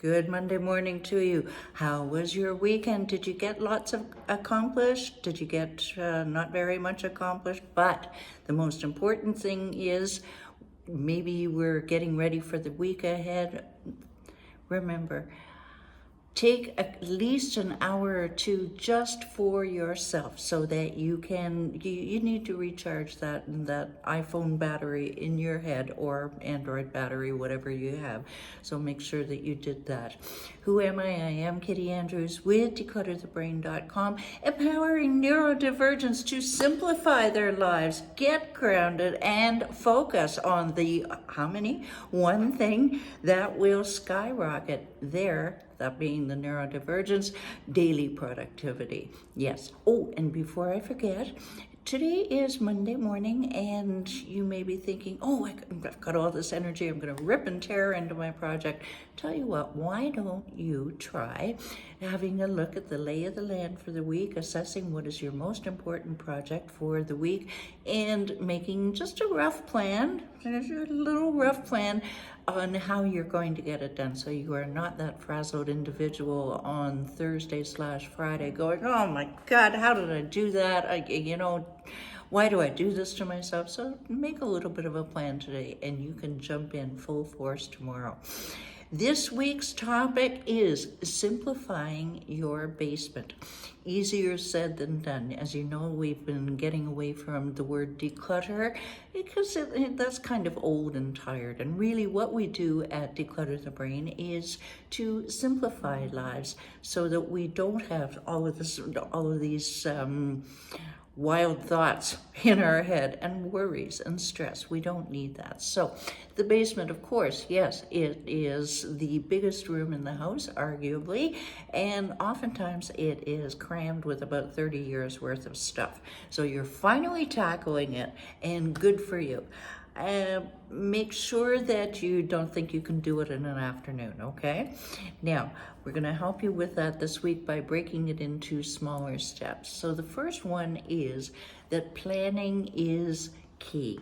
Good Monday morning to you. How was your weekend? Did you get lots of accomplished? Did you get not very much accomplished? But the most important thing is maybe you were getting ready for the week ahead. Remember, take at least an hour or two just for yourself so that you need to recharge that iPhone battery in your head or Android battery, whatever you have. So make sure that you did that. Who am I? I am Kitty Andrews with declutterthebrain.com, empowering neurodivergents to simplify their lives, get grounded, and focus on the one thing that will skyrocket that being the neurodivergence, daily productivity. Yes. Oh, and before I forget, today is Monday morning, and you may be thinking, oh, I've got all this energy, I'm going to rip and tear into my project. Tell you what, why don't you try having a look at the lay of the land for the week, assessing what is your most important project for the week, and making just a rough plan, a little rough plan on how you're going to get it done, so you are not that frazzled individual on Thursday/Friday going, oh my God, how did I do that? Why do I do this to myself? So make a little bit of a plan today, and you can jump in full force tomorrow. This week's topic is simplifying your basement. Easier said than done. As you know, we've been getting away from the word declutter because that's kind of old and tired. And really what we do at Declutter the Brain is to simplify lives so that we don't have all of these wild thoughts in our head and worries and stress. We don't need that. So the basement, of course, yes, it is the biggest room in the house, arguably, and oftentimes it is crammed with about 30 years worth of stuff. So you're finally tackling it, and good for you. Make sure that you don't think you can do it in an afternoon, okay? Now, we're going to help you with that this week by breaking it into smaller steps. So the first one is that planning is key.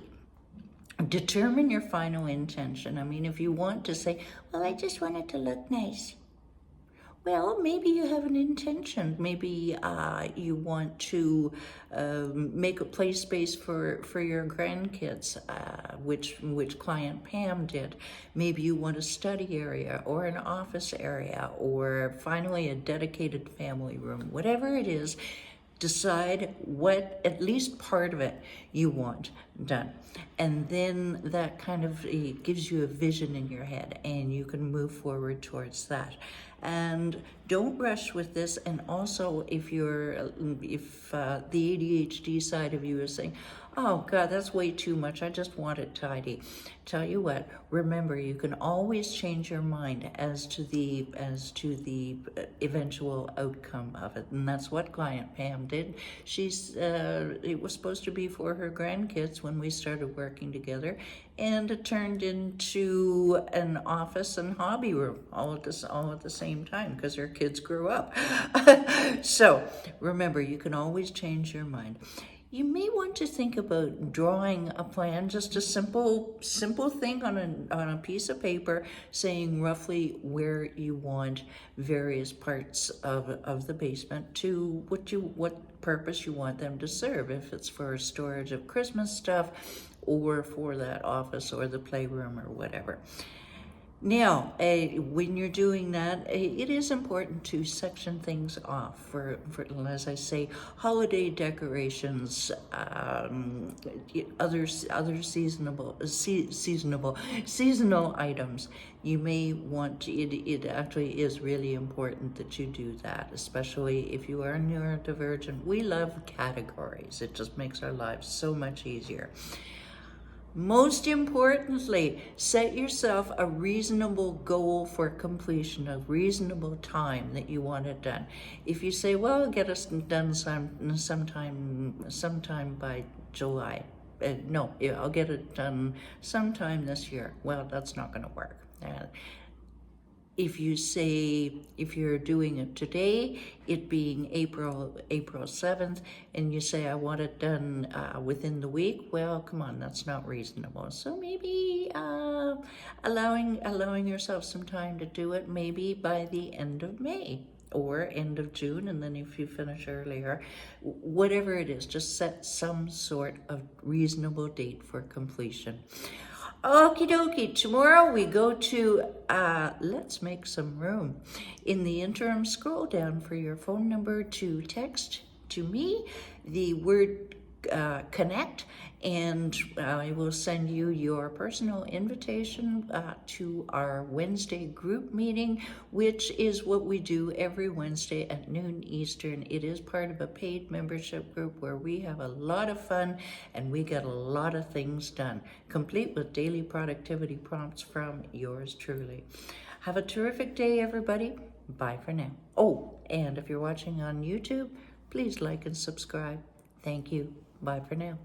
Determine your final intention. I mean, if you want to say, well, I just want it to look nice. Well, maybe you have an intention. Maybe you want to make a play space for your grandkids, which client Pam did. Maybe you want a study area or an office area, or finally a dedicated family room. Whatever it is, decide what at least part of it you want done, and then that kind of gives you a vision in your head, and you can move forward towards that. And don't rush with this. And also, if the ADHD side of you is saying, oh God, that's way too much, I just want it tidy. Tell you what, remember, you can always change your mind as to the eventual outcome of it. And that's what client Pam did. It was supposed to be for her grandkids when we started working together, and it turned into an office and hobby room all at the same time because her kids grew up. So remember, you can always change your mind. You may want to think about drawing a plan, just a simple thing on a piece of paper, saying roughly where you want various parts of the basement to what purpose you want them to serve, if it's for storage of Christmas stuff or for that office or the playroom or whatever. Now, when you're doing that, it is important to section things off for, as I say, holiday decorations, other seasonal items. You may want to, it actually is really important that you do that, especially if you are neurodivergent. We love categories. It just makes our lives so much easier. Most importantly, set yourself a reasonable goal for completion, a reasonable time that you want it done. If you say, well, I'll get us done sometime by July. No, I'll get it done sometime this year. Well, that's not going to work. if you say, if you're doing it today, it being April 7th, and you say, I want it done within the week, well, come on, that's not reasonable. So maybe allowing yourself some time to do it, maybe by the end of May or end of June, and then if you finish earlier, whatever it is, just set some sort of reasonable date for completion. Okie dokie, tomorrow we go to Let's Make Some Room. In the interim, scroll down for your phone number to text to me the word connect, and I will send you your personal invitation to our Wednesday group meeting, which is what we do every Wednesday at noon Eastern. It is part of a paid membership group where we have a lot of fun and we get a lot of things done, complete with daily productivity prompts from yours truly. Have a terrific day, everybody. Bye for now. Oh, and if you're watching on YouTube, please like and subscribe. Thank you. Bye for now.